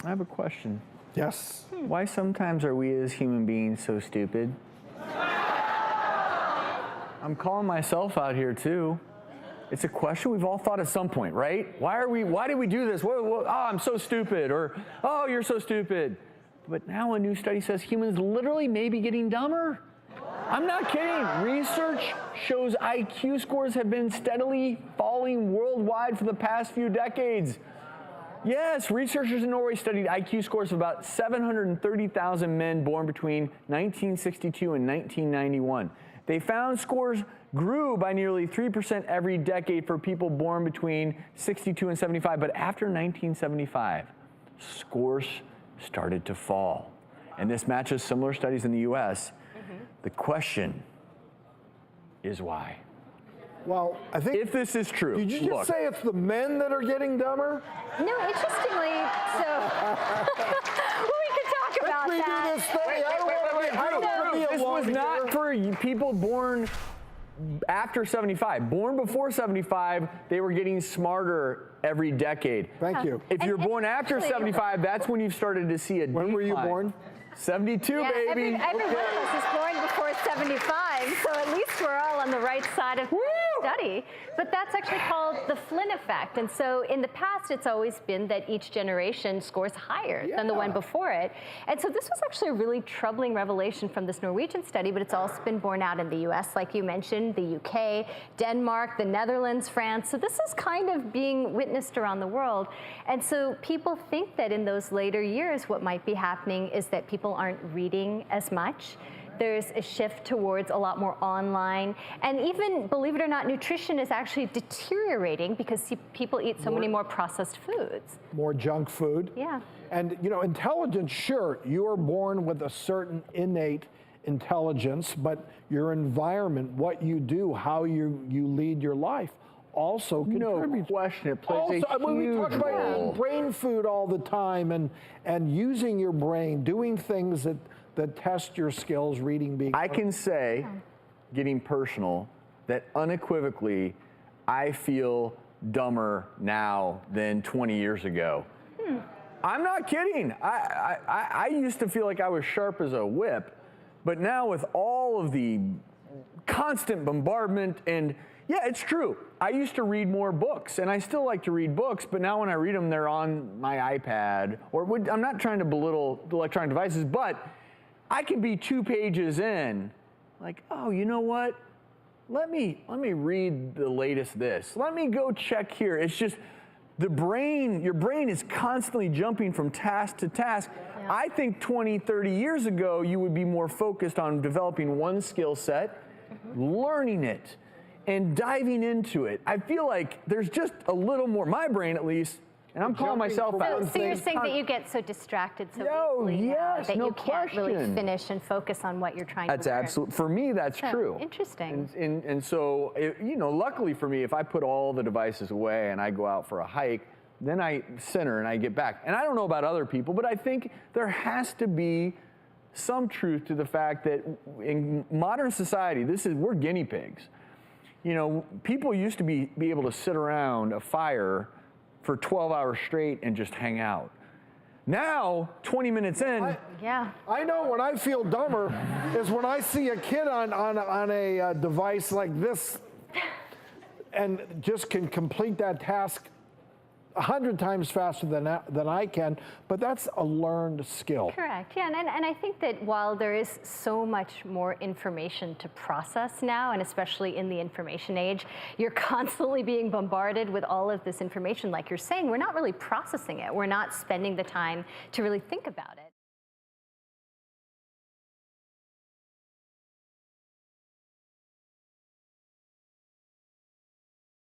I have a question. Yes. Why sometimes are we as human beings so stupid? I'm calling myself out here too. It's a question we've all thought at some point, right? Why did we do this? Oh, I'm so stupid, or, oh, you're so stupid. But now a new study says humans literally may be getting dumber. I'm not kidding. Research shows IQ scores have been steadily falling worldwide for the past few decades. Yes, researchers in Norway studied IQ scores of about 730,000 men born between 1962 and 1991. They found scores grew by nearly 3% every decade for people born between 62 and 75, but after 1975, scores started to fall. And this matches similar studies in the US. The question is why? Well, I think if this is true, did you just say it's the men that are getting dumber? No, interestingly, we could talk about that. This study. I don't want to be This was not for people born after 75. Born before 75, they were getting smarter every decade. Thank you. If you're born after 75, that's when you've started to see a decline. When were you born? 72, Yeah, baby. Every one of us is born before 75, so at least we're all on the right side of the study. But that's actually called the Flynn effect. And so in the past, it's always been that each generation scores higher than the one before it. And so this was actually a really troubling revelation from this Norwegian study, but it's also been borne out in the US, like you mentioned, the UK, Denmark, the Netherlands, France. So this is kind of being witnessed around the world. And so people think that in those later years, what might be happening is that people aren't reading as much. There's a shift towards a lot more online. And even, believe it or not, nutrition is actually deteriorating because people eat so many more processed foods. More junk food. Yeah. And, you know, intelligence, sure, you are born with a certain innate intelligence, but your environment, what you do, how you lead your life, also contributes. No question, it plays a when we huge talk about role. brain food all the time and using your brain, doing things that test your skills, reading, being. I can say, getting personal, that unequivocally, I feel dumber now than 20 years ago. I'm not kidding. I used to feel like I was sharp as a whip, but now with all of the constant bombardment and yeah, it's true. I used to read more books, and I still like to read books, but now when I read them, they're on my iPad. I'm not trying to belittle the electronic devices, but I can be 2 pages in, like, oh, you know what? Let me read the latest this. Let me go check here. It's just your brain is constantly jumping from task to task. Yeah. I think 20, 30 years ago, you would be more focused on developing one skill set, learning it, and diving into it. I feel like there's just a little more, my brain at least, and I'm calling myself out. So you're saying that you get so distracted so easily yes, that no you can't question. really finish and focus on what you're trying to learn. That's absolutely, for me, that's true. Interesting. And so, you know, luckily for me, if I put all the devices away and I go out for a hike, then I center and I get back. And I don't know about other people, but I think there has to be some truth to the fact that in modern society, we're guinea pigs. You know, people used to be able to sit around a fire for 12 hours straight and just hang out. Now, 20 minutes in. I know when I feel dumber is when I see a kid on a device like this and just can complete that task 100 times faster than I can, but that's a learned skill. Correct, yeah, and I think that while there is so much more information to process now, and especially in the information age, you're constantly being bombarded with all of this information. Like you're saying, we're not really processing it. We're not spending the time to really think about it.